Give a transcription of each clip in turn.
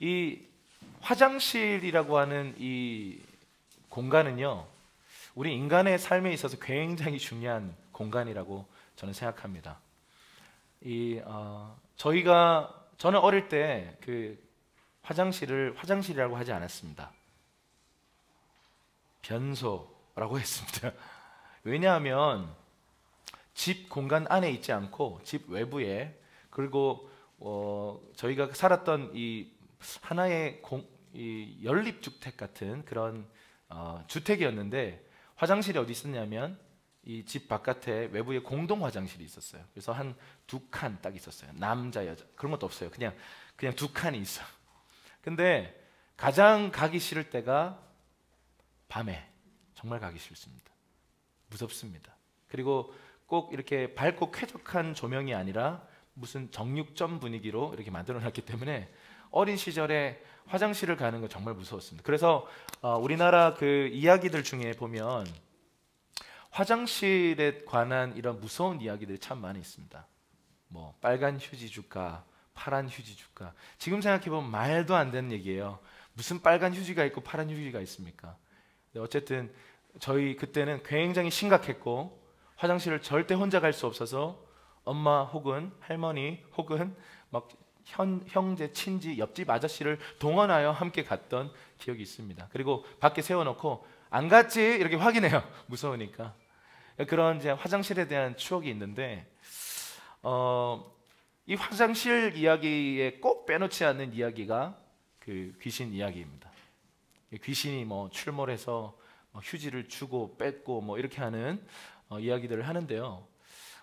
이 화장실이라고 하는 이 공간은요, 우리 인간의 삶에 있어서 굉장히 중요한 공간이라고 저는 생각합니다. 저는 어릴 때 그 화장실을 화장실이라고 하지 않았습니다. 변소라고 했습니다. 왜냐하면 집 공간 안에 있지 않고 집 외부에, 그리고 저희가 살았던 이 하나의 이 연립주택 같은 그런 주택이었는데, 화장실이 어디 있었냐면 이 집 바깥에 외부에 공동 화장실이 있었어요. 그래서 한 두 칸 딱 있었어요. 남자 여자 그런 것도 없어요. 그냥 두 칸이 있어. 근데 가장 가기 싫을 때가 밤에. 정말 가기 싫습니다. 무섭습니다. 그리고 꼭 이렇게 밝고 쾌적한 조명이 아니라 무슨 정육점 분위기로 이렇게 만들어 놨기 때문에 어린 시절에 화장실을 가는 거 정말 무서웠습니다. 그래서 우리나라 그 이야기들 중에 보면 화장실에 관한 이런 무서운 이야기들이 참 많이 있습니다. 뭐 빨간 휴지 줄까, 파란 휴지 줄까. 지금 생각해 보면 말도 안 되는 얘기예요. 무슨 빨간 휴지가 있고 파란 휴지가 있습니까? 어쨌든 저희 그때는 굉장히 심각했고, 화장실을 절대 혼자 갈 수 없어서 엄마 혹은 할머니 혹은 막 형제, 친지, 옆집 아저씨를 동원하여 함께 갔던 기억이 있습니다. 그리고 밖에 세워놓고 안 갔지? 이렇게 확인해요. 무서우니까. 그런 이제 화장실에 대한 추억이 있는데, 이 화장실 이야기에 꼭 빼놓지 않는 이야기가 그 귀신 이야기입니다. 귀신이 뭐 출몰해서 휴지를 주고 뺏고 뭐 이렇게 하는 이야기들을 하는데요.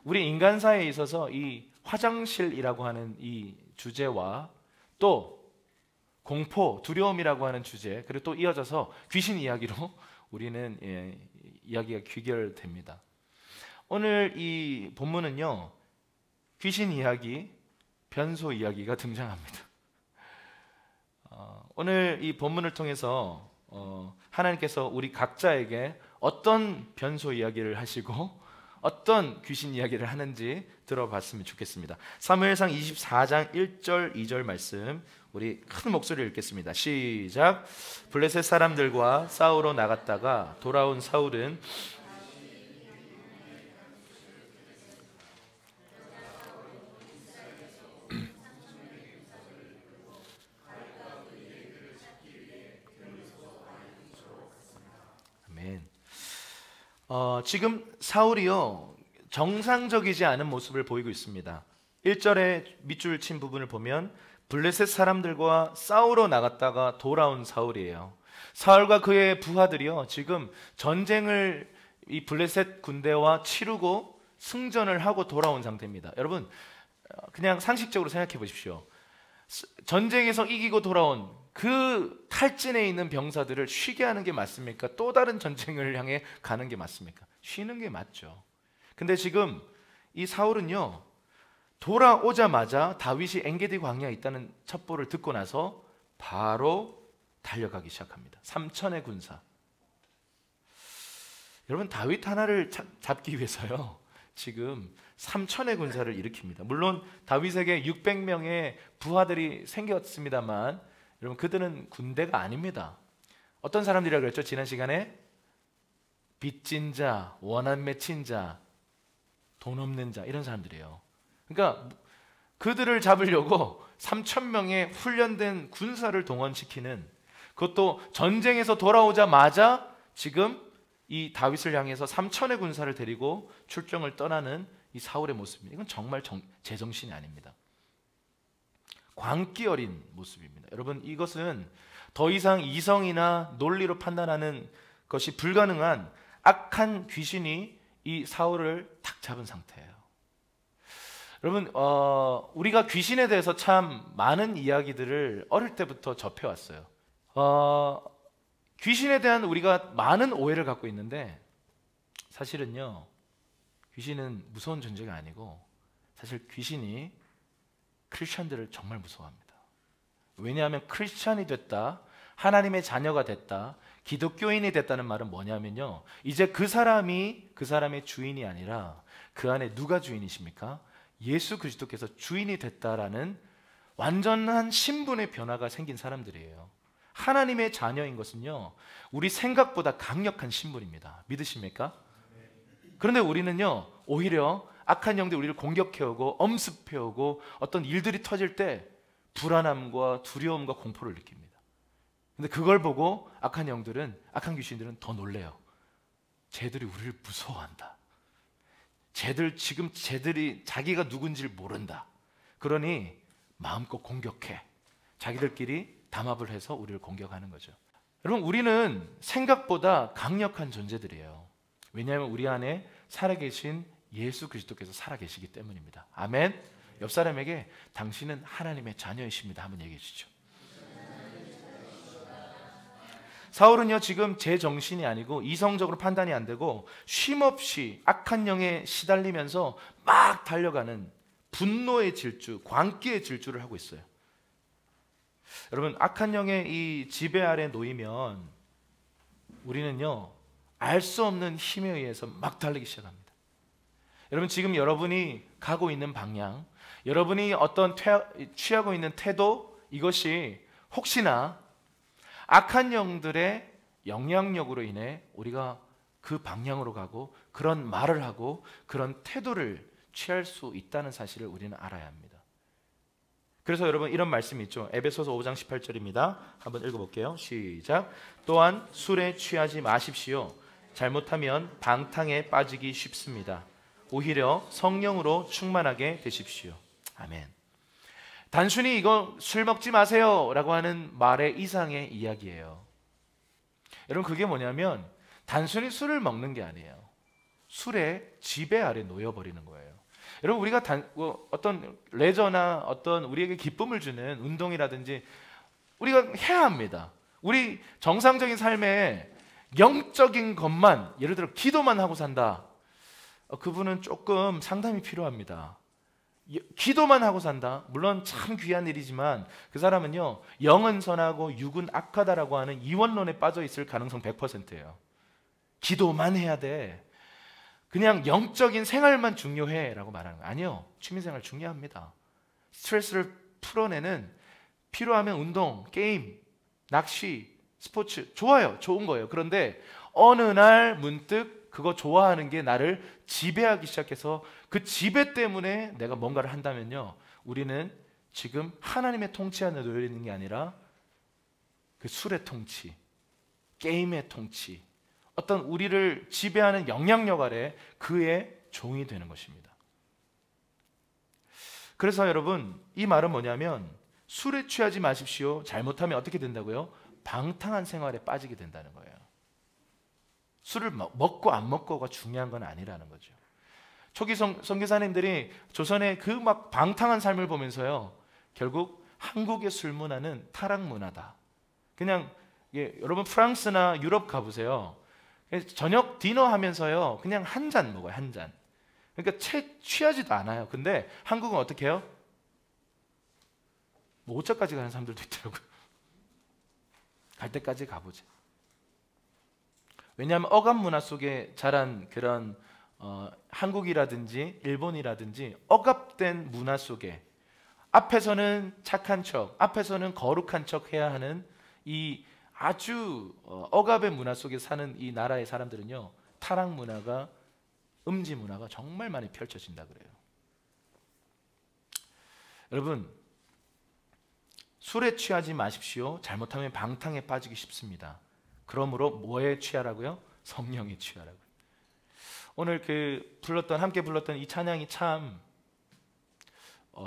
우리 인간사에 있어서 이 화장실이라고 하는 이 주제와 또 공포, 두려움이라고 하는 주제, 그리고 또 이어져서 귀신 이야기로 우리는 이야기가 귀결됩니다. 오늘 이 본문은요, 귀신 이야기, 변소 이야기가 등장합니다. 오늘 이 본문을 통해서 하나님께서 우리 각자에게 어떤 변소 이야기를 하시고 어떤 귀신 이야기를 하는지 들어봤으면 좋겠습니다. 사무엘상 24장 1절 2절 말씀 우리 큰 목소리로 읽겠습니다. 시작. 블레셋 사람들과 싸우러 나갔다가 돌아온 사울은 아멘. 지금 사울이요, 정상적이지 않은 모습을 보이고 있습니다. 1절에 밑줄 친 부분을 보면 블레셋 사람들과 싸우러 나갔다가 돌아온 사울이에요. 사울과 그의 부하들이요, 지금 전쟁을 이 블레셋 군대와 치르고 승전을 하고 돌아온 상태입니다. 여러분, 그냥 상식적으로 생각해 보십시오. 전쟁에서 이기고 돌아온 그 탈진해 있는 병사들을 쉬게 하는 게 맞습니까? 또 다른 전쟁을 향해 가는 게 맞습니까? 쉬는 게 맞죠. 근데 지금 이 사울은요, 돌아오자마자 다윗이 엔게디 광야에 있다는 첩보를 듣고 나서 바로 달려가기 시작합니다. 3천의 군사. 여러분, 다윗 하나를 잡기 위해서요, 지금 3천의 군사를 일으킵니다. 물론 다윗에게 600명의 부하들이 생겼습니다만, 여러분, 그들은 군대가 아닙니다. 어떤 사람들이라고 그랬죠? 지난 시간에 빚진 자, 원한 맺힌 자, 돈 없는 자, 이런 사람들이에요. 그러니까 그들을 잡으려고 3,000명의 훈련된 군사를 동원시키는, 그것도 전쟁에서 돌아오자마자 지금 이 다윗을 향해서 3천의 군사를 데리고 출정을 떠나는 이 사울의 모습입니다. 이건 정말 제정신이 아닙니다. 광기 어린 모습입니다. 여러분, 이것은 더 이상 이성이나 논리로 판단하는 것이 불가능한 악한 귀신이 이 사울을 탁 잡은 상태예요. 여러분, 우리가 귀신에 대해서 참 많은 이야기들을 어릴 때부터 접해왔어요. 귀신에 대한 우리가 많은 오해를 갖고 있는데, 사실은요, 귀신은 무서운 존재가 아니고, 사실 귀신이 크리스천들을 정말 무서워합니다. 왜냐하면 크리스천이 됐다, 하나님의 자녀가 됐다, 기독교인이 됐다는 말은 뭐냐면요, 이제 그 사람이 그 사람의 주인이 아니라 그 안에 누가 주인이십니까? 예수 그리스도께서 주인이 됐다라는 완전한 신분의 변화가 생긴 사람들이에요. 하나님의 자녀인 것은요, 우리 생각보다 강력한 신분입니다. 믿으십니까? 그런데 우리는요, 오히려 악한 영들이 우리를 공격해오고 엄습해오고 어떤 일들이 터질 때 불안함과 두려움과 공포를 느낍니다. 근데 그걸 보고 악한 영들은, 악한 귀신들은 더 놀래요. 쟤들이 우리를 무서워한다. 쟤들이 자기가 누군지를 모른다. 그러니 마음껏 공격해. 자기들끼리 담합을 해서 우리를 공격하는 거죠. 여러분, 우리는 생각보다 강력한 존재들이에요. 왜냐하면 우리 안에 살아계신 예수 그리스도께서 살아계시기 때문입니다. 아멘. 옆 사람에게 당신은 하나님의 자녀이십니다 한번 얘기해 주시죠. 사울은요, 지금 제 정신이 아니고 이성적으로 판단이 안 되고 쉼없이 악한 영에 시달리면서 막 달려가는 분노의 질주, 광기의 질주를 하고 있어요. 여러분, 악한 영의 이 지배 아래 놓이면 우리는요, 알 수 없는 힘에 의해서 막 달리기 시작합니다. 여러분, 지금 여러분이 가고 있는 방향, 여러분이 어떤 취하고 있는 태도, 이것이 혹시나 악한 영들의 영향력으로 인해 우리가 그 방향으로 가고 그런 말을 하고 그런 태도를 취할 수 있다는 사실을 우리는 알아야 합니다. 그래서 여러분, 이런 말씀이 있죠. 에베소서 5장 18절입니다. 한번 읽어볼게요. 시작. 또한 술에 취하지 마십시오. 잘못하면 방탕에 빠지기 쉽습니다. 오히려 성령으로 충만하게 되십시오. 아멘. 단순히 이거 술 먹지 마세요 라고 하는 말의 이상의 이야기예요. 여러분, 그게 뭐냐면 단순히 술을 먹는 게 아니에요. 술의 지배 아래 놓여버리는 거예요. 여러분, 우리가 어떤 레저나 어떤 우리에게 기쁨을 주는 운동이라든지 우리가 해야 합니다. 우리 정상적인 삶에 영적인 것만, 예를 들어 기도만 하고 산다, 그분은 조금 상담이 필요합니다. 기도만 하고 산다, 물론 참 귀한 일이지만 그 사람은요, 영은 선하고 육은 악하다라고 하는 이원론에 빠져 있을 가능성 100%예요. 기도만 해야 돼, 그냥 영적인 생활만 중요해 라고 말하는 거예요. 아니요, 취미생활 중요합니다. 스트레스를 풀어내는, 필요하면 운동, 게임, 낚시, 스포츠 좋아요, 좋은 거예요. 그런데 어느 날 문득 그거 좋아하는 게 나를 지배하기 시작해서 그 지배 때문에 내가 뭔가를 한다면요, 우리는 지금 하나님의 통치 안에 놓여 있는 게 아니라 그 술의 통치, 게임의 통치, 어떤 우리를 지배하는 영향력 아래 그의 종이 되는 것입니다. 그래서 여러분, 이 말은 뭐냐면 술에 취하지 마십시오. 잘못하면 어떻게 된다고요? 방탕한 생활에 빠지게 된다는 거예요. 술을 먹고 안 먹고가 중요한 건 아니라는 거죠. 초기 선교사님들이 조선의 그 막 방탕한 삶을 보면서요, 결국 한국의 술 문화는 타락 문화다. 그냥 여러분 프랑스나 유럽 가보세요. 저녁 디너 하면서요, 그냥 한 잔 먹어요, 한 잔. 그러니까 취하지도 않아요. 근데 한국은 어떻게 해요? 뭐 5차까지 가는 사람들도 있더라고요. 갈 때까지 가보자. 왜냐하면 억압 문화 속에 자란 그런 한국이라든지 일본이라든지 억압된 문화 속에 앞에서는 착한 척, 앞에서는 거룩한 척 해야 하는 이 아주 억압의 문화 속에 사는 이 나라의 사람들은요, 타락 문화가, 음지 문화가 정말 많이 펼쳐진다 그래요. 여러분, 술에 취하지 마십시오. 잘못하면 방탕에 빠지기 쉽습니다. 그러므로 뭐에 취하라고요? 성령에 취하라고요. 오늘 함께 불렀던 이 찬양이 참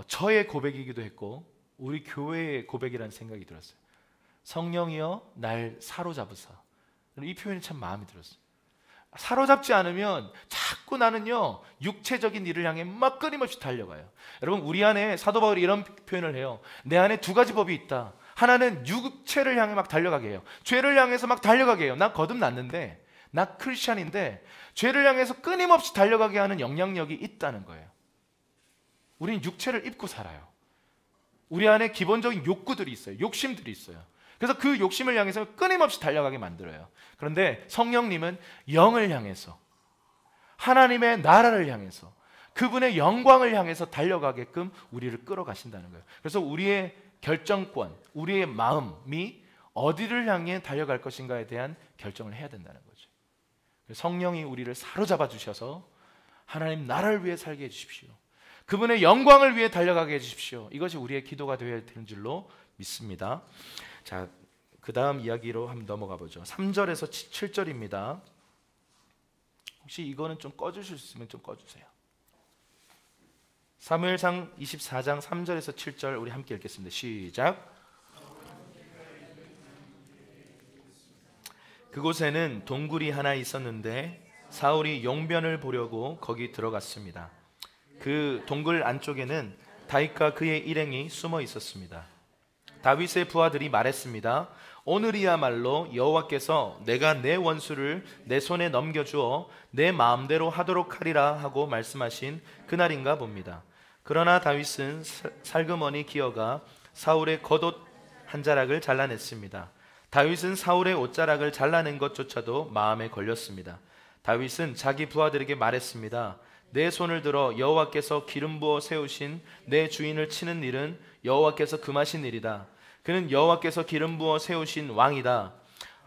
저의 고백이기도 했고 우리 교회의 고백이라는 생각이 들었어요. 성령이여 날 사로잡으사. 이 표현이 참 마음에 들었어요. 사로잡지 않으면 자꾸 나는요, 육체적인 일을 향해 막 끊임없이 달려가요. 여러분, 우리 안에 사도 바울이 이런 표현을 해요. 내 안에 두 가지 법이 있다. 하나는 육체를 향해 막 달려가게 해요. 죄를 향해서 막 달려가게 해요. 나 거듭났는데, 나 크리스찬인데 죄를 향해서 끊임없이 달려가게 하는 영향력이 있다는 거예요. 우리는 육체를 입고 살아요. 우리 안에 기본적인 욕구들이 있어요. 욕심들이 있어요. 그래서 그 욕심을 향해서 끊임없이 달려가게 만들어요. 그런데 성령님은 영을 향해서, 하나님의 나라를 향해서, 그분의 영광을 향해서 달려가게끔 우리를 끌어가신다는 거예요. 그래서 우리의 결정권, 우리의 마음이 어디를 향해 달려갈 것인가에 대한 결정을 해야 된다는 거죠. 성령이 우리를 사로잡아 주셔서 하나님 나라를 위해 살게 해주십시오. 그분의 영광을 위해 달려가게 해주십시오. 이것이 우리의 기도가 되어야 되는 줄로 믿습니다. 자, 그 다음 이야기로 한번 넘어가 보죠. 3절에서 7절입니다. 혹시 이거는 좀 꺼주실 수 있으면 좀 꺼주세요. 사무엘상 24장 3절에서 7절 우리 함께 읽겠습니다. 시작. 그곳에는 동굴이 하나 있었는데 사울이 용변을 보려고 거기 들어갔습니다. 그 동굴 안쪽에는 다윗과 그의 일행이 숨어 있었습니다. 다윗의 부하들이 말했습니다. 오늘이야말로 여호와께서 내가 내 원수를 내 손에 넘겨주어 내 마음대로 하도록 하리라 하고 말씀하신 그날인가 봅니다. 그러나 다윗은 살그머니 기어가 사울의 겉옷 한 자락을 잘라냈습니다. 다윗은 사울의 옷자락을 잘라낸 것조차도 마음에 걸렸습니다. 다윗은 자기 부하들에게 말했습니다. 내 손을 들어 여호와께서 기름 부어 세우신 내 주인을 치는 일은 여호와께서 금하신 일이다. 그는 여호와께서 기름 부어 세우신 왕이다.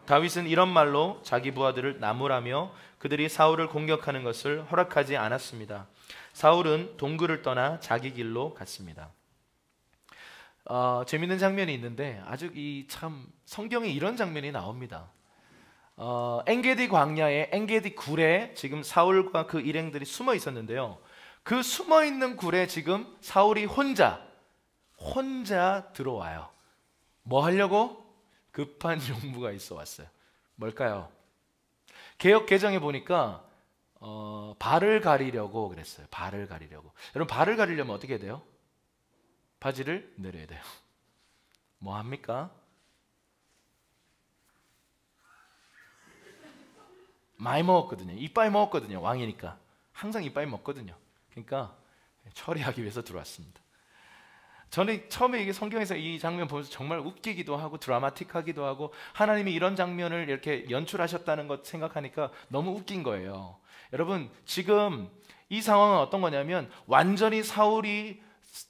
다윗은 이런 말로 자기 부하들을 나무라며 그들이 사울을 공격하는 것을 허락하지 않았습니다. 사울은 동굴을 떠나 자기 길로 갔습니다. 재밌는 장면이 있는데 아주 참 성경에 이런 장면이 나옵니다. 엔게디 광야에 엔게디 굴에 지금 사울과 그 일행들이 숨어 있었는데요. 그 숨어 있는 굴에 지금 사울이 혼자 들어와요. 뭐 하려고? 급한 용무가 있어 왔어요. 뭘까요? 개역 개정에 보니까 발을 가리려고 그랬어요. 발을 가리려고. 여러분, 발을 가리려면 어떻게 해야 돼요? 바지를 내려야 돼요. 뭐 합니까? 많이 먹었거든요. 이빨 먹었거든요. 왕이니까 항상 이빨 먹거든요. 그러니까 처리하기 위해서 들어왔습니다. 저는 처음에 이게 성경에서 이 장면 보면서 정말 웃기기도 하고 드라마틱하기도 하고 하나님이 이런 장면을 이렇게 연출하셨다는 것 생각하니까 너무 웃긴 거예요. 여러분, 지금 이 상황은 어떤 거냐면 완전히 사울이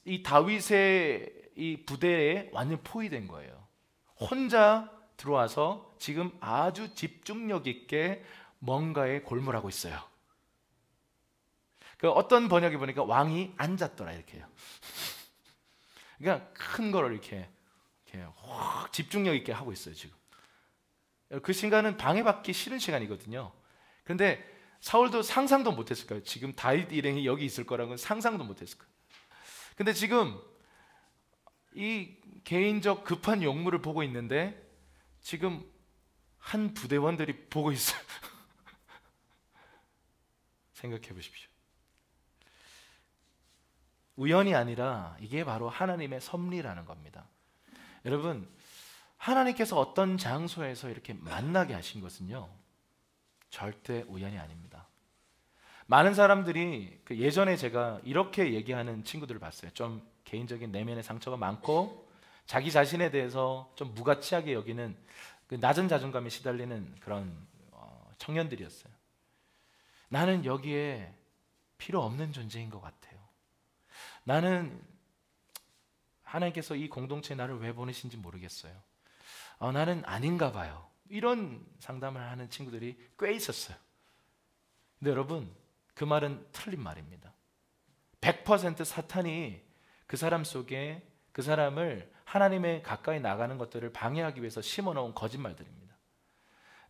이 다윗의 이 부대에 완전 포위된 거예요. 혼자 들어와서 지금 아주 집중력 있게 뭔가에 골몰하고 있어요. 그 어떤 번역에 보니까 왕이 앉았더라 이렇게요. 그러니까 큰 거를 이렇게 확 집중력 있게 하고 있어요 지금. 그 시간은 방해받기 싫은 시간이거든요. 그런데 사울도 상상도 못했을 거예요. 지금 다윗 일행이 여기 있을 거라고는 상상도 못했을 거예요. 근데 지금 이 개인적 급한 용무를 보고 있는데 지금 한 부대원들이 보고 있어요. 생각해 보십시오. 우연이 아니라 이게 바로 하나님의 섭리라는 겁니다. 여러분, 하나님께서 어떤 장소에서 이렇게 만나게 하신 것은요 절대 우연이 아닙니다. 많은 사람들이 예전에 제가 이렇게 얘기하는 친구들을 봤어요. 좀 개인적인 내면의 상처가 많고 자기 자신에 대해서 좀 무가치하게 여기는 그 낮은 자존감에 시달리는 그런 청년들이었어요. 나는 여기에 필요 없는 존재인 것 같아요. 나는 하나님께서 이 공동체에 나를 왜 보내신지 모르겠어요. 나는 아닌가 봐요. 이런 상담을 하는 친구들이 꽤 있었어요. 근데 여러분, 그 말은 틀린 말입니다. 100% 사탄이 그 사람 속에 그 사람을 하나님의 가까이 나가는 것들을 방해하기 위해서 심어놓은 거짓말들입니다.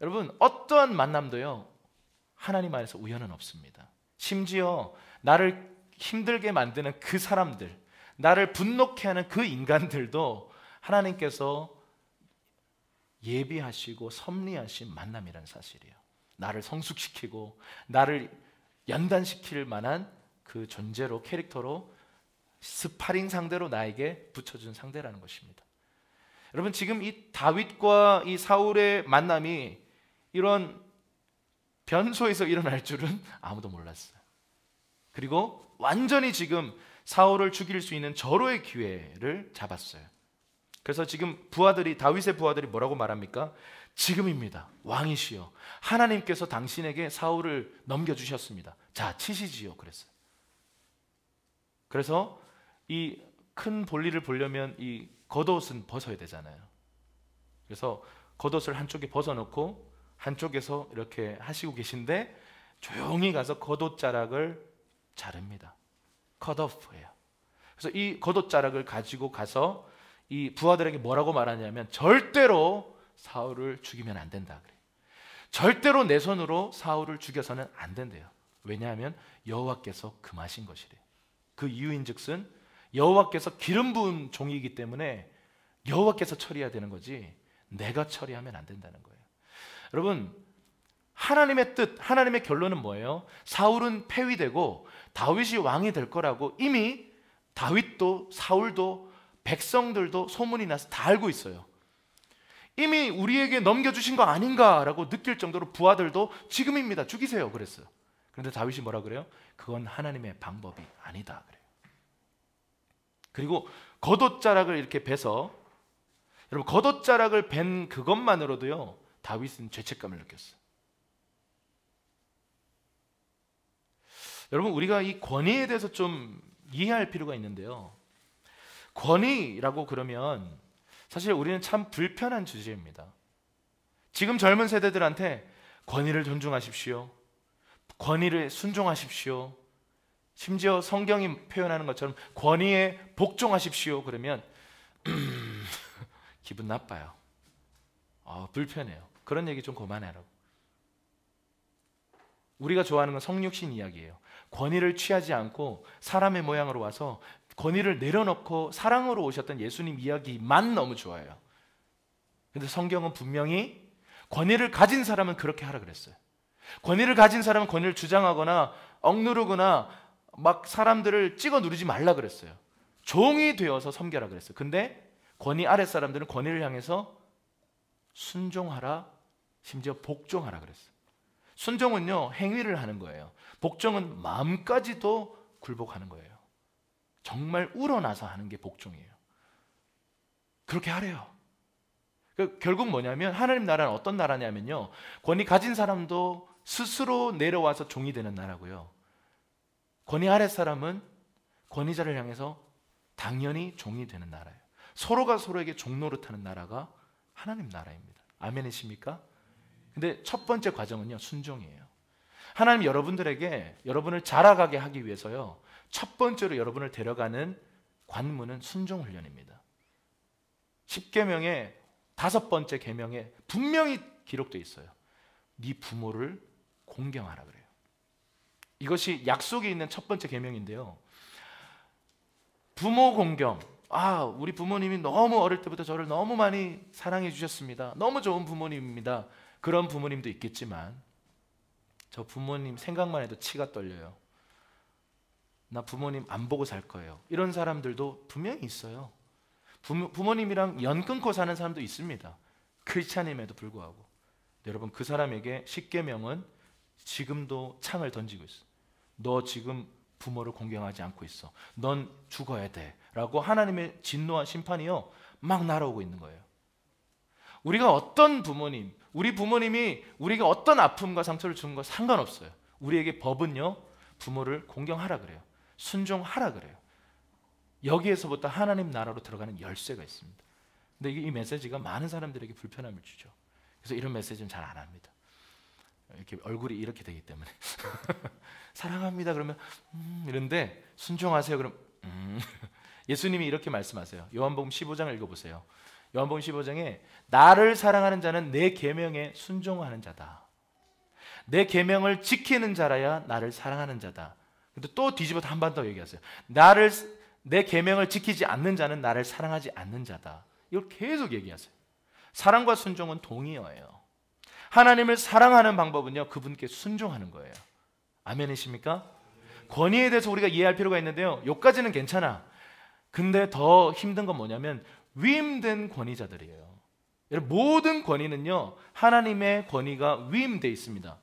여러분, 어떠한 만남도요 하나님 안에서 우연은 없습니다. 심지어 나를 힘들게 만드는 그 사람들, 나를 분노케 하는 그 인간들도 하나님께서 예비하시고 섭리하신 만남이라는 사실이에요. 나를 성숙시키고 나를 연단시킬 만한 그 존재로, 캐릭터로, 스파링 상대로 나에게 붙여준 상대라는 것입니다. 여러분, 지금 이 다윗과 이 사울의 만남이 이런 변소에서 일어날 줄은 아무도 몰랐어요. 그리고 완전히 지금 사울을 죽일 수 있는 절호의 기회를 잡았어요. 그래서 지금 다윗의 부하들이 뭐라고 말합니까? 지금입니다. 왕이시여, 하나님께서 당신에게 사울을 넘겨주셨습니다. 자, 치시지요. 그랬어요. 그래서 이 큰 볼일을 보려면 이 겉옷은 벗어야 되잖아요. 그래서 겉옷을 한쪽에 벗어놓고 한쪽에서 이렇게 하시고 계신데 조용히 가서 겉옷자락을 자릅니다. 컷오프예요. 그래서 이 겉옷자락을 가지고 가서 이 부하들에게 뭐라고 말하냐면 절대로 사울을 죽이면 안 된다 그래요. 절대로 내 손으로 사울을 죽여서는 안 된대요. 왜냐하면 여호와께서 금하신 것이래요. 그 이유인즉슨 여호와께서 기름 부은 종이기 때문에 여호와께서 처리해야 되는 거지 내가 처리하면 안 된다는 거예요. 여러분, 하나님의 뜻, 하나님의 결론은 뭐예요? 사울은 폐위되고 다윗이 왕이 될 거라고 이미 다윗도 사울도 백성들도 소문이 나서 다 알고 있어요. 이미 우리에게 넘겨주신 거 아닌가라고 느낄 정도로 부하들도 지금입니다, 죽이세요 그랬어요. 그런데 다윗이 뭐라 그래요? 그건 하나님의 방법이 아니다 그래요. 그리고 겉옷자락을 이렇게 베서, 여러분 겉옷자락을 벤 그것만으로도요 다윗은 죄책감을 느꼈어요. 여러분, 우리가 이 권위에 대해서 좀 이해할 필요가 있는데요, 권위라고 그러면 사실 우리는 참 불편한 주제입니다. 지금 젊은 세대들한테 권위를 존중하십시오, 권위를 순종하십시오, 심지어 성경이 표현하는 것처럼 권위에 복종하십시오 그러면 기분 나빠요. 불편해요. 그런 얘기 좀 그만해라고. 우리가 좋아하는 건 성육신 이야기예요. 권위를 취하지 않고 사람의 모양으로 와서 권위를 내려놓고 사랑으로 오셨던 예수님 이야기만 너무 좋아해요. 그런데 성경은 분명히 권위를 가진 사람은 그렇게 하라 그랬어요. 권위를 가진 사람은 권위를 주장하거나 억누르거나 막 사람들을 찍어 누르지 말라 그랬어요. 종이 되어서 섬겨라 그랬어요. 근데 권위 아래 사람들은 권위를 향해서 순종하라, 심지어 복종하라 그랬어요. 순종은요 행위를 하는 거예요. 복종은 마음까지도 굴복하는 거예요. 정말 우러나서 하는 게 복종이에요. 그렇게 하래요. 결국 뭐냐면 하나님 나라는 어떤 나라냐면요, 권위 가진 사람도 스스로 내려와서 종이 되는 나라고요, 권위 아래 사람은 권위자를 향해서 당연히 종이 되는 나라예요. 서로가 서로에게 종 노릇하는 나라가 하나님 나라입니다. 아멘이십니까? 근데 첫 번째 과정은요 순종이에요. 하나님 여러분들에게 여러분을 자라가게 하기 위해서요 첫 번째로 여러분을 데려가는 관문은 순종 훈련입니다. 10계명의 5번째 계명에 분명히 기록되어 있어요. 네 부모를 공경하라 그래요. 이것이 약속이 있는 첫 번째 계명인데요, 부모 공경. 우리 부모님이 너무 어릴 때부터 저를 너무 많이 사랑해 주셨습니다. 너무 좋은 부모님입니다. 그런 부모님도 있겠지만 저 부모님 생각만 해도 치가 떨려요. 나 부모님 안 보고 살 거예요. 이런 사람들도 분명히 있어요. 부모님이랑 연 끊고 사는 사람도 있습니다. 크리스찬임에도 불구하고. 여러분, 그 사람에게 십계명은 지금도 창을 던지고 있어. 너 지금 부모를 공경하지 않고 있어. 넌 죽어야 돼. 라고 하나님의 진노와 심판이요 막 날아오고 있는 거예요. 우리가 어떤 부모님, 우리 부모님이 우리에게 어떤 아픔과 상처를 준 거 상관없어요. 우리에게 법은요 부모를 공경하라 그래요. 순종하라 그래요. 여기에서부터 하나님 나라로 들어가는 열쇠가 있습니다. 근데 이 메시지가 많은 사람들에게 불편함을 주죠. 그래서 이런 메시지는 잘 안 합니다. 이렇게 얼굴이 이렇게 되기 때문에 사랑합니다 그러면 이런데 순종하세요 그럼 예수님이 이렇게 말씀하세요. 요한복음 15장을 읽어보세요. 요한복음 15장에 나를 사랑하는 자는 내 계명에 순종하는 자다. 내 계명을 지키는 자라야 나를 사랑하는 자다. 근데 또 뒤집어서 한 번 더 얘기하세요. 내 계명을 지키지 않는 자는 나를 사랑하지 않는 자다. 이걸 계속 얘기하세요. 사랑과 순종은 동의어예요. 하나님을 사랑하는 방법은요 그분께 순종하는 거예요. 아멘이십니까? 권위에 대해서 우리가 이해할 필요가 있는데요, 여기까지는 괜찮아. 근데 더 힘든 건 뭐냐면 위임된 권위자들이에요. 모든 권위는요 하나님의 권위가 위임되어 있습니다.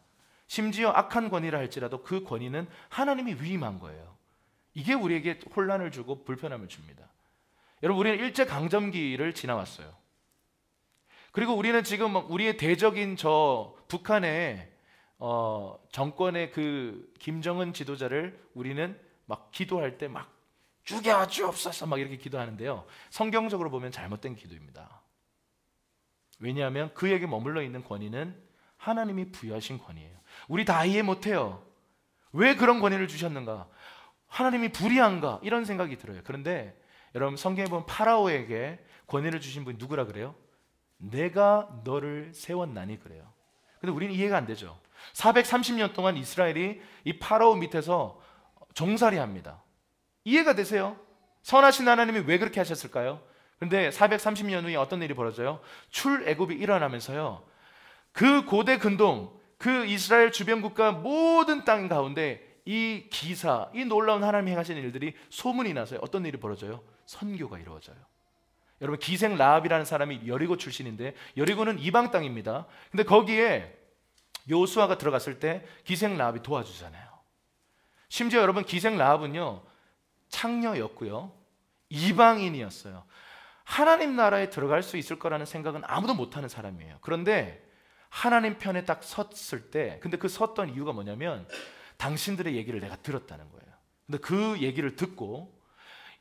심지어 악한 권위라 할지라도 그 권위는 하나님이 위임한 거예요. 이게 우리에게 혼란을 주고 불편함을 줍니다. 여러분, 우리는 일제강점기를 지나왔어요. 그리고 우리는 지금 우리의 대적인 저 북한의 정권의 그 김정은 지도자를 우리는 막 기도할 때 막 죽여 주옵소서 막 이렇게 기도하는데요, 성경적으로 보면 잘못된 기도입니다. 왜냐하면 그에게 머물러 있는 권위는 하나님이 부여하신 권위예요. 우리 다 이해 못해요. 왜 그런 권위를 주셨는가? 하나님이 불의한가? 이런 생각이 들어요. 그런데 여러분, 성경에 보면 파라오에게 권위를 주신 분이 누구라 그래요? 내가 너를 세웠나니 그래요. 근데 우리는 이해가 안 되죠. 430년 동안 이스라엘이 이 파라오 밑에서 종살이 합니다. 이해가 되세요? 선하신 하나님이 왜 그렇게 하셨을까요? 그런데 430년 후에 어떤 일이 벌어져요? 출애굽이 일어나면서요, 그 고대 근동, 그 이스라엘 주변 국가 모든 땅 가운데 이 기사, 이 놀라운 하나님이 행하시는 일들이 소문이 나서요, 어떤 일이 벌어져요? 선교가 이루어져요. 여러분, 기생 라합이라는 사람이 여리고 출신인데, 여리고는 이방 땅입니다. 근데 거기에 요수아가 들어갔을 때 기생 라합이 도와주잖아요. 심지어 여러분, 기생 라합은요 창녀였고요, 이방인이었어요. 하나님 나라에 들어갈 수 있을 거라는 생각은 아무도 못하는 사람이에요. 그런데 하나님 편에 딱 섰을 때, 근데 그 섰던 이유가 뭐냐면 당신들의 얘기를 내가 들었다는 거예요. 근데 그 얘기를 듣고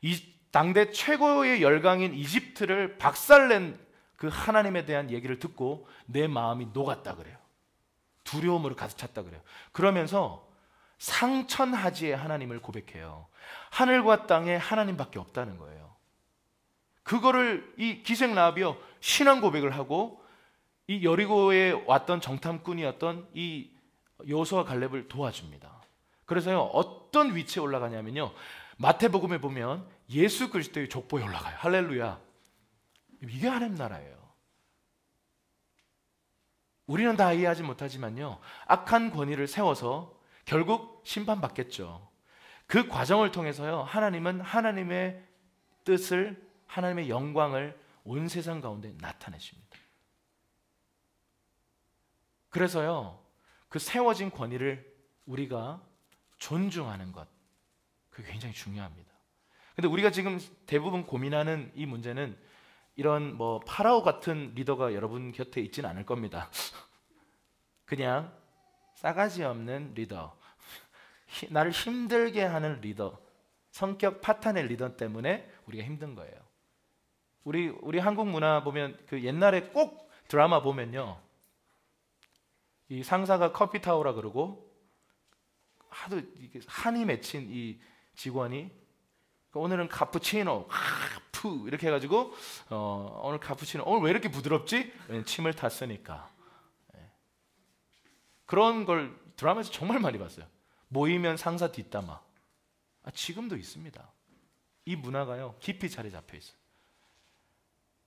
이 당대 최고의 열강인 이집트를 박살낸 그 하나님에 대한 얘기를 듣고 내 마음이 녹았다 그래요. 두려움으로 가득 찼다 그래요. 그러면서 상천하지의 하나님을 고백해요. 하늘과 땅에 하나님밖에 없다는 거예요. 그거를 이 기생 라합이요 신앙 고백을 하고 이 여리고에 왔던 정탐꾼이었던 이 여호수아 갈렙을 도와줍니다. 그래서요 어떤 위치에 올라가냐면요, 마태복음에 보면 예수 그리스도의 족보에 올라가요. 할렐루야. 이게 하나님 나라예요. 우리는 다 이해하지 못하지만요, 악한 권위를 세워서 결국 심판받겠죠. 그 과정을 통해서요 하나님은 하나님의 뜻을, 하나님의 영광을 온 세상 가운데 나타내십니다. 그래서요 그 세워진 권위를 우리가 존중하는 것, 그게 굉장히 중요합니다. 근데 우리가 지금 대부분 고민하는 이 문제는 이런 뭐 파라오 같은 리더가 여러분 곁에 있지는 않을 겁니다. 그냥 싸가지 없는 리더, 나를 힘들게 하는 리더, 성격 파탄의 리더 때문에 우리가 힘든 거예요. 우리 한국 문화 보면 그 옛날에 꼭 드라마 보면요, 이 상사가 커피 타오라 그러고 하도 한이 맺힌 이 직원이 오늘은 카푸치노, 푸 이렇게 해가지고 오늘 카푸치노, 오늘 왜 이렇게 부드럽지? 침을 탔으니까. 그런 걸 드라마에서 정말 많이 봤어요. 모이면 상사 뒷담화. 지금도 있습니다. 이 문화가요 깊이 자리 잡혀 있어요.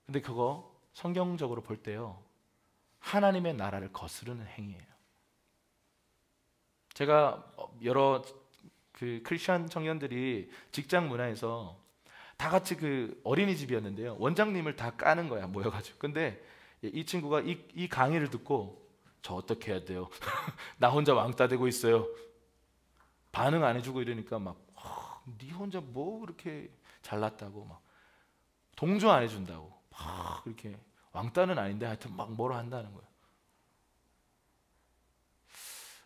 근데 그거 성경적으로 볼 때요 하나님의 나라를 거스르는 행위예요. 제가 여러 그 크리스천 청년들이 직장 문화에서 다 같이 그 어린이집이었는데요, 원장님을 다 까는 거야 모여가지고. 근데 이 친구가 이 강의를 듣고 저 어떻게 해야 돼요? 나 혼자 왕따 되고 있어요. 반응 안 해주고 이러니까 막 네 혼자 뭐 그렇게 잘났다고 막 동조 안 해준다고 막 그렇게, 왕따는 아닌데 하여튼 막 뭐라 한다는 거예요.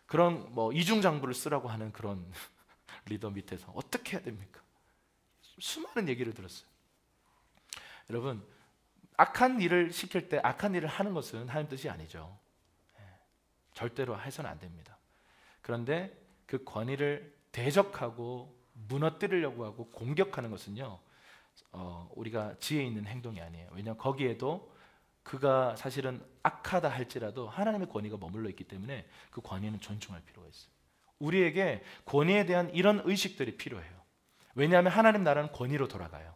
그런 뭐 이중장부를 쓰라고 하는 그런 리더 밑에서 어떻게 해야 됩니까? 수많은 얘기를 들었어요. 여러분, 악한 일을 시킬 때 악한 일을 하는 것은 하나님 뜻이 아니죠. 절대로 해서는 안 됩니다. 그런데 그 권위를 대적하고 무너뜨리려고 하고 공격하는 것은요 우리가 지혜 있는 행동이 아니에요. 왜냐하면 거기에도 그가 사실은 악하다 할지라도 하나님의 권위가 머물러 있기 때문에 그 권위는 존중할 필요가 있어요. 우리에게 권위에 대한 이런 의식들이 필요해요. 왜냐하면 하나님 나라는 권위로 돌아가요.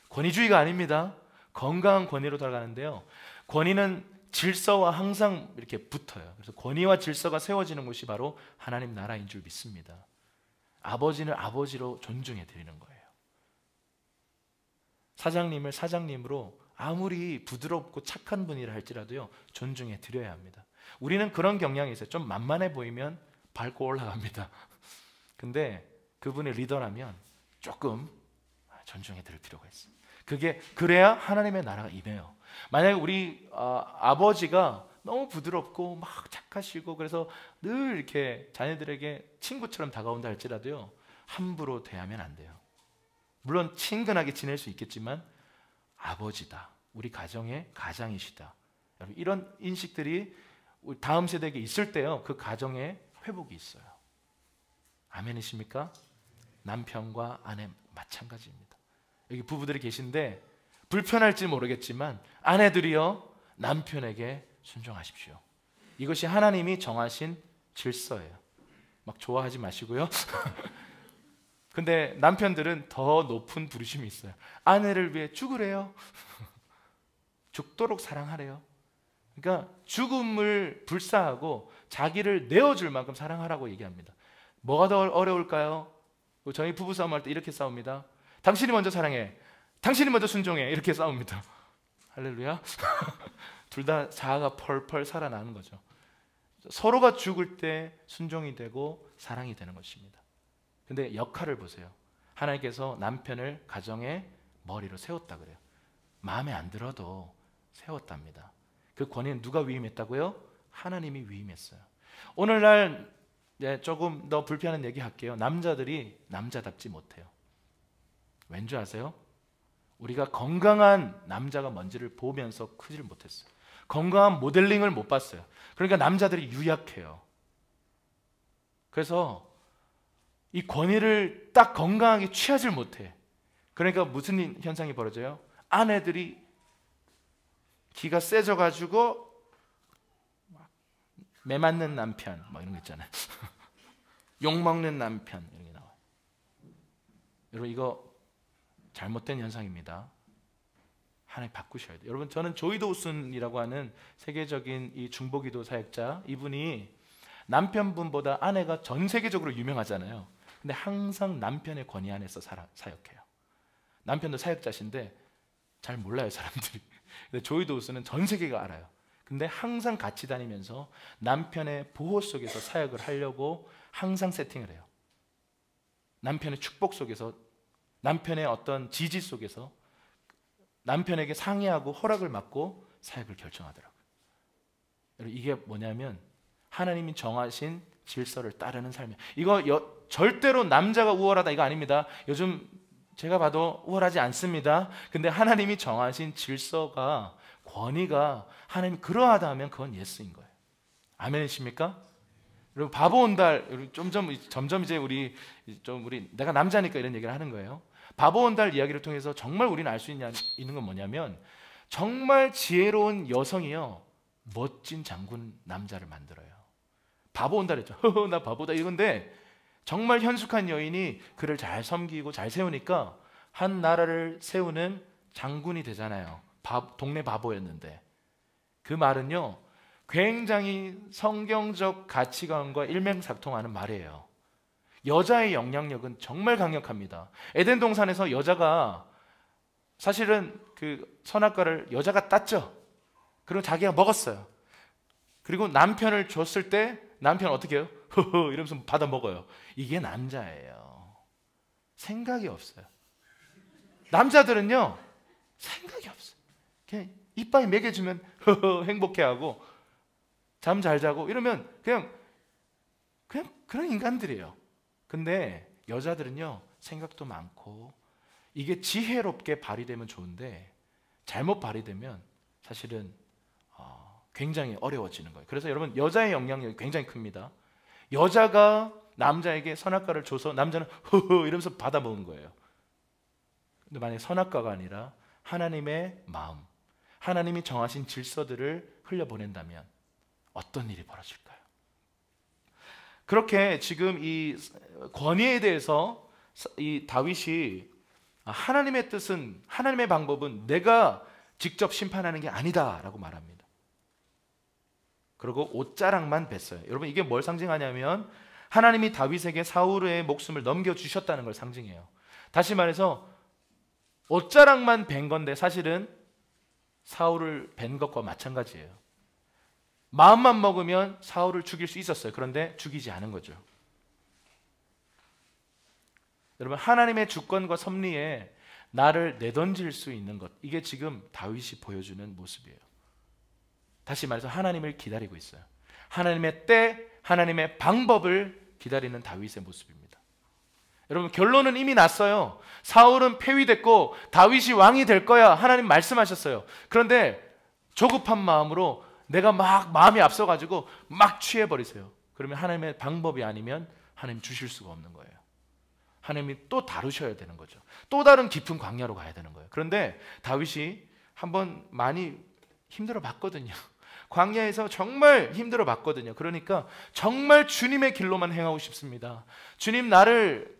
권위주의가 아닙니다. 건강한 권위로 돌아가는데요, 권위는 질서와 항상 이렇게 붙어요. 그래서 권위와 질서가 세워지는 곳이 바로 하나님 나라인 줄 믿습니다. 아버지는 아버지로 존중해 드리는 거예요. 사장님을 사장님으로 아무리 부드럽고 착한 분이라 할지라도요 존중해 드려야 합니다. 우리는 그런 경향이 있어요. 좀 만만해 보이면 밟고 올라갑니다. 근데 그분의 리더라면 조금 존중해 드릴 필요가 있어요. 그래야 하나님의 나라가 임해요. 만약에 우리 아버지가 너무 부드럽고 막 착하시고 그래서 늘 이렇게 자녀들에게 친구처럼 다가온다 할지라도요 함부로 대하면 안 돼요. 물론 친근하게 지낼 수 있겠지만 아버지다. 우리 가정의 가장이시다. 여러분, 이런 인식들이 우리 다음 세대에게 있을 때요, 그 가정에 회복이 있어요. 아멘이십니까? 남편과 아내 마찬가지입니다. 여기 부부들이 계신데 불편할지 모르겠지만 아내들이요, 남편에게 순종하십시오. 이것이 하나님이 정하신 질서예요. 막 좋아하지 마시고요. 근데 남편들은 더 높은 부르심이 있어요. 아내를 위해 죽으래요. 죽도록 사랑하래요. 그러니까 죽음을 불사하고 자기를 내어줄 만큼 사랑하라고 얘기합니다. 뭐가 더 어려울까요? 저희 부부싸움 할 때 이렇게 싸웁니다. 당신이 먼저 사랑해, 당신이 먼저 순종해, 이렇게 싸웁니다. 할렐루야. 둘 다 자아가 펄펄 살아나는 거죠. 서로가 죽을 때 순종이 되고 사랑이 되는 것입니다. 근데 역할을 보세요. 하나님께서 남편을 가정의 머리로 세웠다 그래요. 마음에 안 들어도 세웠답니다. 그 권위는 누가 위임했다고요? 하나님이 위임했어요. 오늘날 조금 더 불편한 얘기 할게요. 남자들이 남자답지 못해요. 왠지 아세요? 우리가 건강한 남자가 뭔지를 보면서 크지를 못했어요. 건강한 모델링을 못 봤어요. 그러니까 남자들이 유약해요. 그래서 이 권위를 딱 건강하게 취하질 못해. 그러니까 무슨 현상이 벌어져요? 아내들이 기가 세져가지고 매 맞는 남편 뭐 이런 거 있잖아요. 욕먹는 남편 이런 게 나와요. 여러분, 이거 잘못된 현상입니다. 하나님 바꾸셔야 돼요. 여러분, 저는 조이 도슨이라고 하는 세계적인 이 중보기도 사역자, 이분이 남편분보다 아내가 전 세계적으로 유명하잖아요. 근데 항상 남편의 권위 안에서 사역해요. 남편도 사역자신데 잘 몰라요, 사람들이. 근데 조이 도슨은 전 세계가 알아요. 근데 항상 같이 다니면서 남편의 보호 속에서 사역을 하려고 항상 세팅을 해요. 남편의 축복 속에서, 남편의 어떤 지지 속에서 남편에게 상의하고 허락을 받고 사역을 결정하더라고요. 이게 뭐냐면 하나님이 정하신 질서를 따르는 삶이에요. 이거 절대로 남자가 우월하다 이거 아닙니다. 요즘 제가 봐도 우월하지 않습니다. 근데 하나님이 정하신 질서가, 권위가 하나님 그러하다 하면 그건 예스인 거예요. 아멘이십니까? 그리고 바보 온달, 점점 이제 우리 내가 남자니까 이런 얘기를 하는 거예요. 바보 온달 이야기를 통해서 정말 우리는 알 수 있는 건 뭐냐면, 정말 지혜로운 여성이요, 멋진 장군 남자를 만들어요. 바보 온달 했죠. 나 바보다 이건데 정말 현숙한 여인이 그를 잘 섬기고 잘 세우니까 한 나라를 세우는 장군이 되잖아요. 동네 바보였는데. 그 말은요, 굉장히 성경적 가치관과 일맥상통하는 말이에요. 여자의 영향력은 정말 강력합니다. 에덴 동산에서 여자가 사실은 그 선악과를 여자가 땄죠. 그리고 자기가 먹었어요. 그리고 남편을 줬을 때 남편은 어떻게 해요? 허허 이러면서 받아 먹어요. 이게 남자예요. 생각이 없어요. 남자들은요, 생각이 없어요. 그냥 이빨 먹여주면 허허 행복해하고 잠 잘 자고 이러면 그냥 그런 인간들이에요. 근데 여자들은요, 생각도 많고 이게 지혜롭게 발휘되면 좋은데 잘못 발휘되면 사실은 굉장히 어려워지는 거예요. 그래서 여러분, 여자의 영향력이 굉장히 큽니다. 여자가 남자에게 선악과를 줘서 남자는 허허 이러면서 받아먹은 거예요. 근데 만약에 선악과가 아니라 하나님의 마음, 하나님이 정하신 질서들을 흘려보낸다면 어떤 일이 벌어질까요? 그렇게 지금 이 권위에 대해서 이 다윗이 하나님의 뜻은, 하나님의 방법은 내가 직접 심판하는 게 아니다라고 말합니다. 그리고 옷자락만 뱄어요. 여러분, 이게 뭘 상징하냐면 하나님이 다윗에게 사울의 목숨을 넘겨주셨다는 걸 상징해요. 다시 말해서 옷자락만 벤 건데 사실은 사울을 벤 것과 마찬가지예요. 마음만 먹으면 사울을 죽일 수 있었어요. 그런데 죽이지 않은 거죠. 여러분, 하나님의 주권과 섭리에 나를 내던질 수 있는 것, 이게 지금 다윗이 보여주는 모습이에요. 다시 말해서 하나님을 기다리고 있어요. 하나님의 때, 하나님의 방법을 기다리는 다윗의 모습입니다. 여러분 결론은 이미 났어요. 사울은 폐위됐고 다윗이 왕이 될 거야. 하나님 말씀하셨어요. 그런데 조급한 마음으로 내가 막 마음이 앞서가지고 막 취해버리세요. 그러면 하나님의 방법이 아니면 하나님 주실 수가 없는 거예요. 하나님이 또 다루셔야 되는 거죠. 또 다른 깊은 광야로 가야 되는 거예요. 그런데 다윗이 한번 많이 힘들어 봤거든요. 광야에서 정말 힘들어 봤거든요. 그러니까 정말 주님의 길로만 행하고 싶습니다. 주님 나를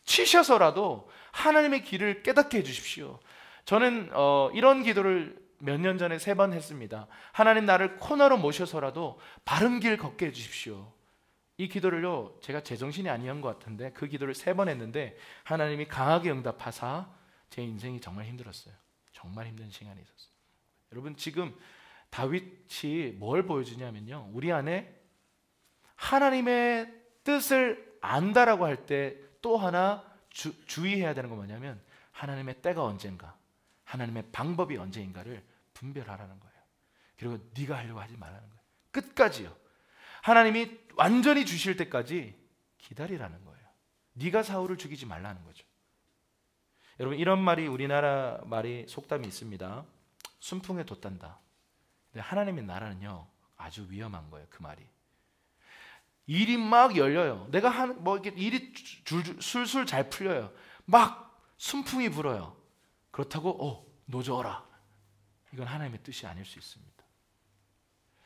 치셔서라도 하나님의 길을 깨닫게 해주십시오. 저는 이런 기도를 몇 년 전에 3번 했습니다. 하나님 나를 코너로 모셔서라도 바른 길 걷게 해주십시오. 이 기도를요 제가 제정신이 아니한 것 같은데 그 기도를 3번 했는데 하나님이 강하게 응답하사 제 인생이 정말 힘들었어요. 정말 힘든 시간이 있었어요. 여러분 지금 다윗이 뭘 보여주냐면요, 우리 안에 하나님의 뜻을 안다라고 할 때 또 하나 주의해야 되는 건 뭐냐면 하나님의 때가 언젠가, 하나님의 방법이 언제인가를 분별하라는 거예요. 그리고 네가 하려고 하지 말라는 거예요. 끝까지요. 하나님이 완전히 주실 때까지 기다리라는 거예요. 네가 사울을 죽이지 말라는 거죠. 여러분 이런 말이 우리나라 말이 속담이 있습니다. 순풍에 돛단다. 근데 하나님의 나라는요 아주 위험한 거예요. 그 말이 일이 막 열려요. 내가 뭐 이렇게 일이 술술 잘 풀려요. 막 순풍이 불어요. 그렇다고 노져라. 이건 하나님의 뜻이 아닐 수 있습니다.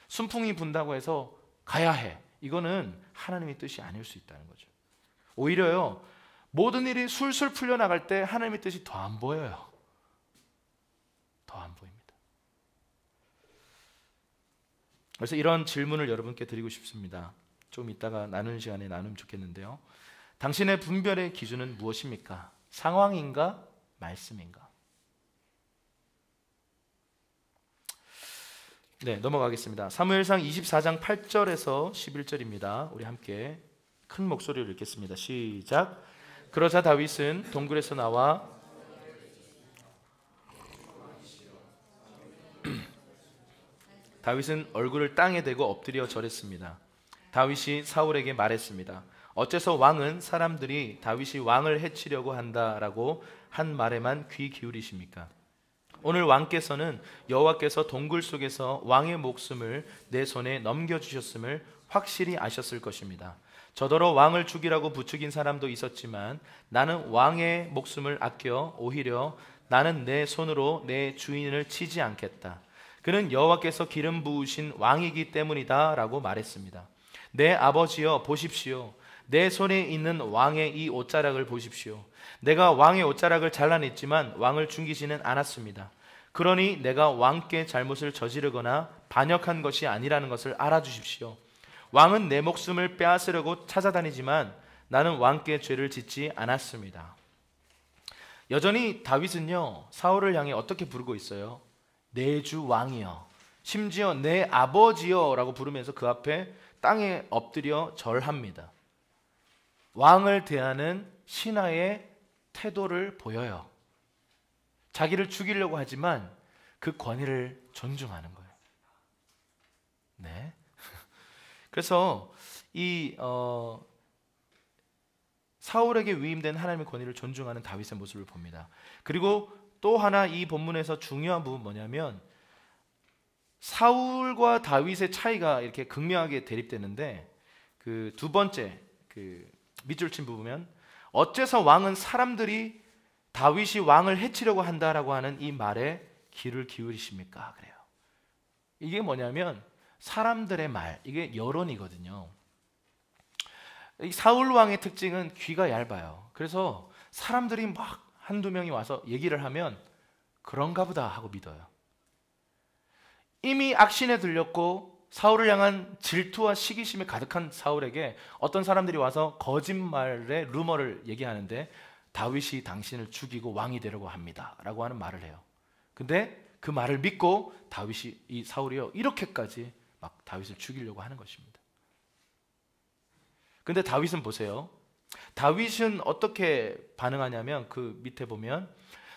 순풍이 분다고 해서 가야 해. 이거는 하나님의 뜻이 아닐 수 있다는 거죠. 오히려요 모든 일이 술술 풀려나갈 때 하나님의 뜻이 더 안 보여요. 더 안 보입니다. 그래서 이런 질문을 여러분께 드리고 싶습니다. 좀 이따가 나누는 시간에 나누면 좋겠는데요. 당신의 분별의 기준은 무엇입니까? 상황인가? 말씀인가? 네, 넘어가겠습니다. 사무엘상 24장 8절에서 11절입니다. 우리 함께 큰 목소리로 읽겠습니다. 시작. 그러자 다윗은 동굴에서 나와 다윗은 얼굴을 땅에 대고 엎드려 절했습니다. 다윗이 사울에게 말했습니다. 어째서 왕은 사람들이 다윗이 왕을 해치려고 한다라고 한 말에만 귀 기울이십니까? 오늘 왕께서는 여호와께서 동굴 속에서 왕의 목숨을 내 손에 넘겨주셨음을 확실히 아셨을 것입니다. 저더러 왕을 죽이라고 부추긴 사람도 있었지만 나는 왕의 목숨을 아껴 오히려 나는 내 손으로 내 주인을 치지 않겠다. 그는 여호와께서 기름 부으신 왕이기 때문이다 라고 말했습니다. 내 아버지여 보십시오. 내 손에 있는 왕의 이 옷자락을 보십시오. 내가 왕의 옷자락을 잘라냈지만 왕을 죽이지는 않았습니다. 그러니 내가 왕께 잘못을 저지르거나 반역한 것이 아니라는 것을 알아주십시오. 왕은 내 목숨을 빼앗으려고 찾아다니지만 나는 왕께 죄를 짓지 않았습니다. 여전히 다윗은요 사울을 향해 어떻게 부르고 있어요? 내 주 왕이여, 심지어 내 아버지여 라고 부르면서 그 앞에 땅에 엎드려 절합니다. 왕을 대하는 신하의 태도를 보여요. 자기를 죽이려고 하지만 그 권위를 존중하는 거예요. 네. 그래서 이 사울에게 위임된 하나님의 권위를 존중하는 다윗의 모습을 봅니다. 그리고 또 하나 이 본문에서 중요한 부분 뭐냐면 사울과 다윗의 차이가 이렇게 극명하게 대립되는데 그 두 번째 그 밑줄 친 부분은 어째서 왕은 사람들이 다윗이 왕을 해치려고 한다라고 하는 이 말에 귀를 기울이십니까? 그래요. 이게 뭐냐면 사람들의 말, 이게 여론이거든요. 이 사울 왕의 특징은 귀가 얇아요. 그래서 사람들이 막 한두 명이 와서 얘기를 하면 그런가 보다 하고 믿어요. 이미 악신에 들렸고 사울을 향한 질투와 시기심에 가득한 사울에게 어떤 사람들이 와서 거짓말의 루머를 얘기하는데 다윗이 당신을 죽이고 왕이 되려고 합니다 라고 하는 말을 해요. 근데 그 말을 믿고 다윗이 이 사울이요 이렇게까지 막 다윗을 죽이려고 하는 것입니다. 근데 다윗은 보세요. 다윗은 어떻게 반응하냐면 그 밑에 보면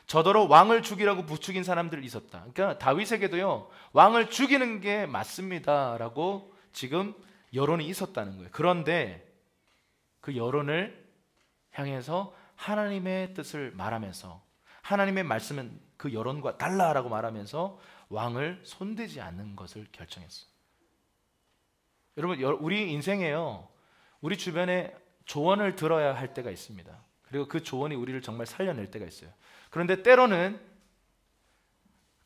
저더러 왕을 죽이라고 부추긴 사람들이 있었다. 그러니까 다윗에게도요 왕을 죽이는 게 맞습니다 라고 지금 여론이 있었다는 거예요. 그런데 그 여론을 향해서 하나님의 뜻을 말하면서 하나님의 말씀은 그 여론과 달라라고 말하면서 왕을 손대지 않는 것을 결정했어요. 여러분, 우리 인생에요, 우리 주변에 조언을 들어야 할 때가 있습니다. 그리고 그 조언이 우리를 정말 살려낼 때가 있어요. 그런데 때로는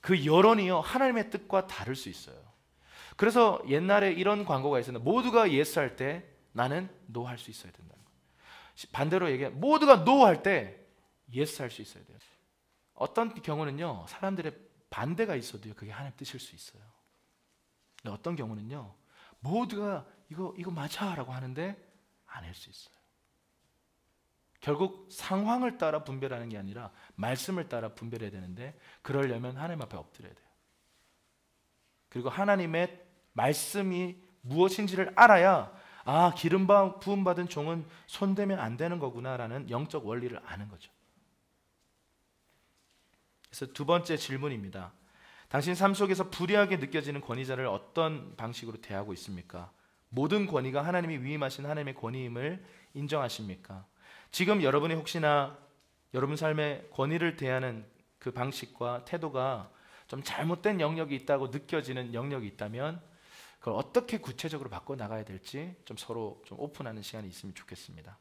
그 여론이요, 하나님의 뜻과 다를 수 있어요. 그래서 옛날에 이런 광고가 있었는데, 모두가 예스 할 때 나는 노 할 수 있어야 된다는 거예요. 반대로 얘기하면 모두가 노 할 때 예스 할 수 있어야 돼요. 어떤 경우는요, 사람들의 반대가 있어도요, 그게 하나님 뜻일 수 있어요. 근데 어떤 경우는요, 모두가 이거 맞아 라고 하는데 안 할 수 있어요. 결국 상황을 따라 분별하는 게 아니라 말씀을 따라 분별해야 되는데, 그러려면 하나님 앞에 엎드려야 돼요. 그리고 하나님의 말씀이 무엇인지를 알아야, 아, 기름 부음 받은 종은 손대면 안 되는 거구나라는 영적 원리를 아는 거죠. 그래서 두 번째 질문입니다. 당신 삶 속에서 불의하게 느껴지는 권위자를 어떤 방식으로 대하고 있습니까? 모든 권위가 하나님이 위임하신 하나님의 권위임을 인정하십니까? 지금 여러분이 혹시나 여러분 삶의 권위를 대하는 그 방식과 태도가 좀 잘못된 영역이 있다고 느껴지는 영역이 있다면, 그걸 어떻게 구체적으로 바꿔 나가야 될지 좀 서로 좀 오픈하는 시간이 있으면 좋겠습니다.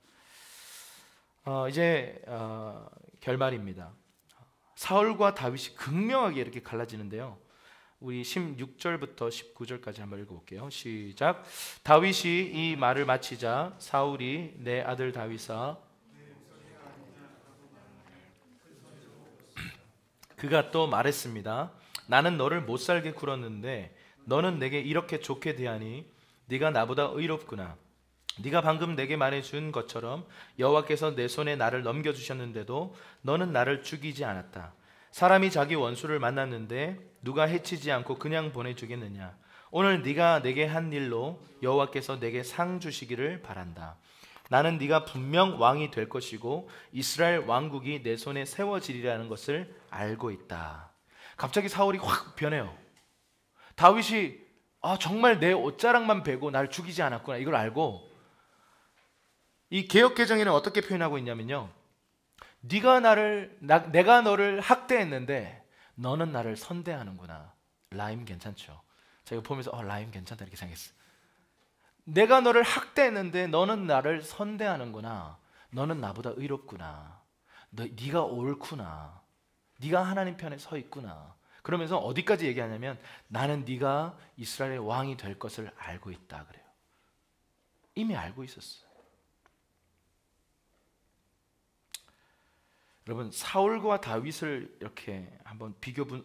이제 결말입니다. 사울과 다윗이 극명하게 이렇게 갈라지는데요, 우리 16절부터 19절까지 한번 읽어볼게요. 시작. 다윗이 이 말을 마치자 사울이 내 아들 다윗아, 그가 또 말했습니다. 나는 너를 못살게 굴었는데 너는 내게 이렇게 좋게 대하니 네가 나보다 의롭구나. 네가 방금 내게 말해준 것처럼 여호와께서 내 손에 나를 넘겨주셨는데도 너는 나를 죽이지 않았다. 사람이 자기 원수를 만났는데 누가 해치지 않고 그냥 보내주겠느냐. 오늘 네가 내게 한 일로 여호와께서 내게 상 주시기를 바란다. 나는 네가 분명 왕이 될 것이고 이스라엘 왕국이 내 손에 세워지리라는 것을 알고 있다. 갑자기 사울이 확 변해요. 다윗이 정말 내 옷자락만 베고 날 죽이지 않았구나, 이걸 알고, 이 개역개정에는 어떻게 표현하고 있냐면요, 내가 너를 학대했는데 너는 나를 선대하는구나. 라임 괜찮죠? 제가 보면서 라임 괜찮다 이렇게 생각했어요. 내가 너를 학대했는데 너는 나를 선대하는구나. 너는 나보다 의롭구나. 네가 옳구나. 네가 하나님 편에 서 있구나. 그러면서 어디까지 얘기하냐면, 나는 네가 이스라엘의 왕이 될 것을 알고 있다 그래요. 이미 알고 있었어요. 여러분, 사울과 다윗을 이렇게 한번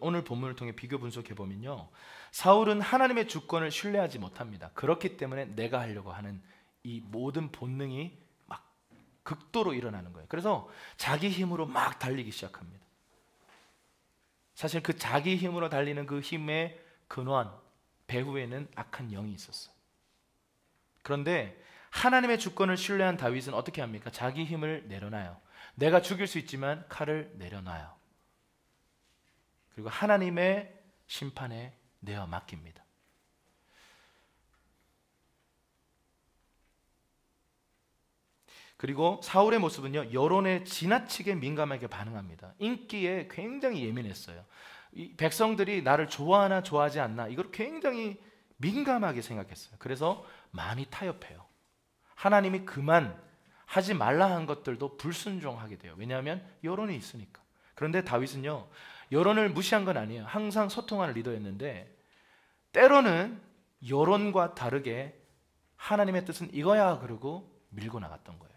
오늘 본문을 통해 비교 분석해 보면요, 사울은 하나님의 주권을 신뢰하지 못합니다. 그렇기 때문에 내가 하려고 하는 이 모든 본능이 막 극도로 일어나는 거예요. 그래서 자기 힘으로 막 달리기 시작합니다. 사실 그 자기 힘으로 달리는 그 힘의 근원, 배후에는 악한 영이 있었어요. 그런데 하나님의 주권을 신뢰한 다윗은 어떻게 합니까? 자기 힘을 내려놔요. 내가 죽일 수 있지만 칼을 내려놔요. 그리고 하나님의 심판에 내어 맡깁니다. 그리고 사울의 모습은요, 여론에 지나치게 민감하게 반응합니다. 인기에 굉장히 예민했어요. 이 백성들이 나를 좋아하나 좋아하지 않나, 이걸 굉장히 민감하게 생각했어요. 그래서 마음이 타협해요. 하나님이 그만 하지 말라 한 것들도 불순종하게 돼요. 왜냐하면 여론이 있으니까. 그런데 다윗은요, 여론을 무시한 건 아니에요. 항상 소통하는 리더였는데, 때로는 여론과 다르게 하나님의 뜻은 이거야 그러고 밀고 나갔던 거예요.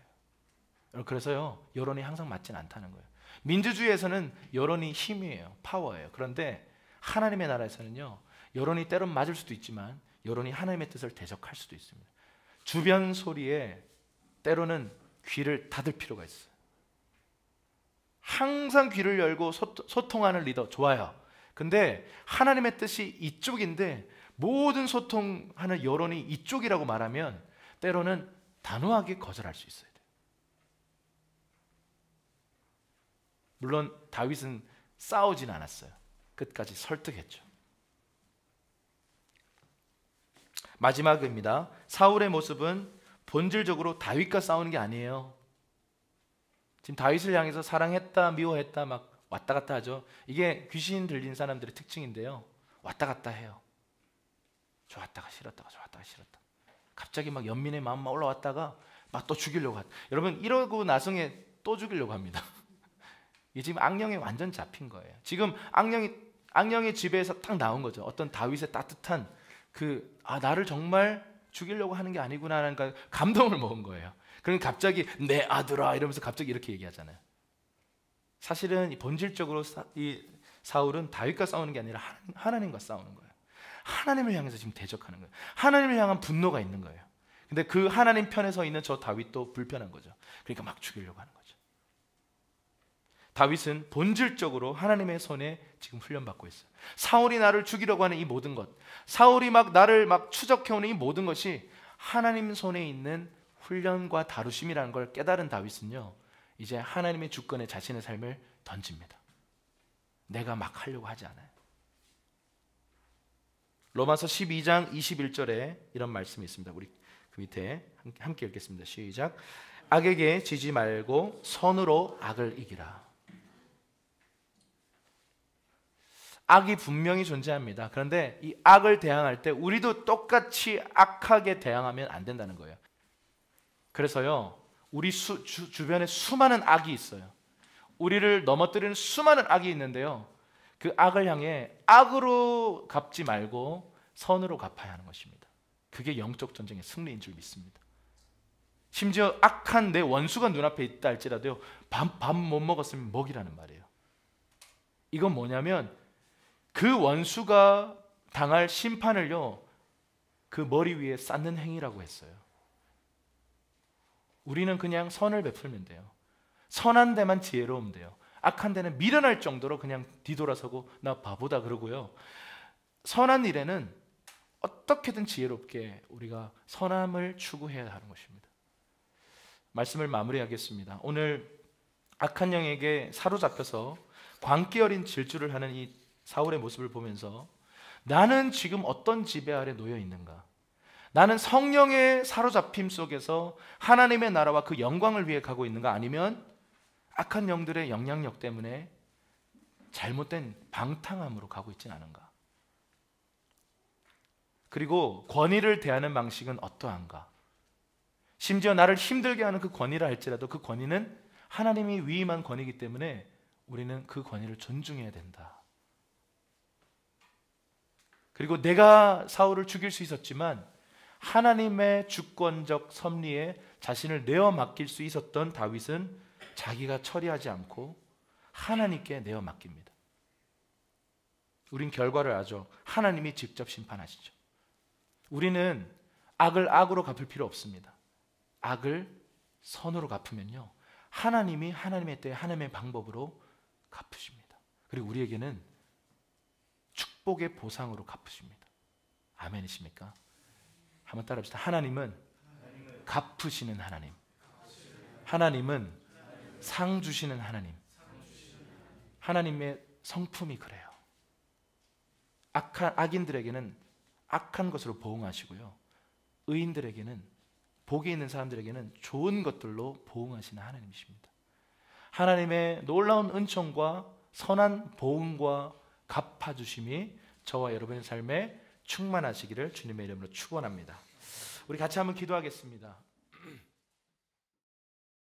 그래서요, 여론이 항상 맞진 않다는 거예요. 민주주의에서는 여론이 힘이에요. 파워예요. 그런데 하나님의 나라에서는요, 여론이 때론 맞을 수도 있지만 여론이 하나님의 뜻을 대적할 수도 있습니다. 주변 소리에 때로는 귀를 닫을 필요가 있어요. 항상 귀를 열고 소통하는 리더 좋아요. 근데 하나님의 뜻이 이쪽인데 모든 소통하는 여론이 이쪽이라고 말하면 때로는 단호하게 거절할 수 있어요. 물론 다윗은 싸우진 않았어요. 끝까지 설득했죠. 마지막입니다. 사울의 모습은 본질적으로 다윗과 싸우는 게 아니에요. 지금 다윗을 향해서 사랑했다, 미워했다 막 왔다 갔다 하죠. 이게 귀신 들린 사람들의 특징인데요. 왔다 갔다 해요. 좋았다가 싫었다가 좋았다가 싫었다. 갑자기 막 연민의 마음 막 올라왔다가 막 또 죽이려고 하다. 여러분 이러고 나중에 또 죽이려고 합니다. 이게 지금 악령에 완전 잡힌 거예요. 지금 악령의 지배에서 딱 나온 거죠. 어떤 다윗의 따뜻한 나를 정말 죽이려고 하는 게 아니구나라는 감동을 먹은 거예요. 그러니까 갑자기 내 아들아 이러면서 갑자기 이렇게 얘기하잖아요. 사실은 본질적으로 이 사울은 다윗과 싸우는 게 아니라 하나님과 싸우는 거예요. 하나님을 향해서 지금 대적하는 거예요. 하나님을 향한 분노가 있는 거예요. 근데 그 하나님 편에 서 있는 저 다윗도 불편한 거죠. 그러니까 막 죽이려고 하는 거죠. 다윗은 본질적으로 하나님의 손에 지금 훈련받고 있어요. 사울이 나를 죽이려고 하는 이 모든 것, 사울이 막 나를 막 추적해오는 이 모든 것이 하나님 손에 있는 훈련과 다루심이라는 걸 깨달은 다윗은요, 이제 하나님의 주권에 자신의 삶을 던집니다. 내가 막 하려고 하지 않아요. 로마서 12장 21절에 이런 말씀이 있습니다. 우리 그 밑에 함께 읽겠습니다. 시작. 악에게 지지 말고 선으로 악을 이기라. 악이 분명히 존재합니다. 그런데 이 악을 대항할 때 우리도 똑같이 악하게 대항하면 안 된다는 거예요. 그래서요, 우리 주변에 수많은 악이 있어요. 우리를 넘어뜨리는 수많은 악이 있는데요, 그 악을 향해 악으로 갚지 말고 선으로 갚아야 하는 것입니다. 그게 영적 전쟁의 승리인 줄 믿습니다. 심지어 악한 내 원수가 눈앞에 있다 할지라도요, 밥 못 먹었으면 먹이라는 말이에요. 이건 뭐냐면 그 원수가 당할 심판을요, 그 머리 위에 쌓는 행위라고 했어요. 우리는 그냥 선을 베풀면 돼요. 선한 데만 지혜로우면 돼요. 악한 데는 미련할 정도로 그냥 뒤돌아서고 나 바보다 그러고요. 선한 일에는 어떻게든 지혜롭게 우리가 선함을 추구해야 하는 것입니다. 말씀을 마무리하겠습니다. 오늘 악한 영에게 사로잡혀서 광기 어린 질주를 하는 이 사울의 모습을 보면서 나는 지금 어떤 지배 아래 놓여 있는가? 나는 성령의 사로잡힘 속에서 하나님의 나라와 그 영광을 위해 가고 있는가? 아니면 악한 영들의 영향력 때문에 잘못된 방탕함으로 가고 있지는 않은가? 그리고 권위를 대하는 방식은 어떠한가? 심지어 나를 힘들게 하는 그 권위라 할지라도 그 권위는 하나님이 위임한 권위이기 때문에 우리는 그 권위를 존중해야 된다. 그리고 내가 사울을 죽일 수 있었지만 하나님의 주권적 섭리에 자신을 내어 맡길 수 있었던 다윗은 자기가 처리하지 않고 하나님께 내어 맡깁니다. 우린 결과를 아죠. 하나님이 직접 심판하시죠. 우리는 악을 악으로 갚을 필요 없습니다. 악을 선으로 갚으면요, 하나님이 하나님의 때에 하나님의 방법으로 갚으십니다. 그리고 우리에게는 축복의 보상으로 갚으십니다. 아멘이십니까? 한번 따라합시다. 하나님은 갚으시는 하나님, 하나님은 상 주시는 하나님. 하나님의 성품이 그래요. 악인들에게는 악한 것으로 보응하시고요, 의인들에게는, 복이 있는 사람들에게는 좋은 것들로 보응하시는 하나님이십니다. 하나님의 놀라운 은총과 선한 보응과 갚아주심이 저와 여러분의 삶에 충만하시기를 주님의 이름으로 축원합니다. 우리 같이 한번 기도하겠습니다.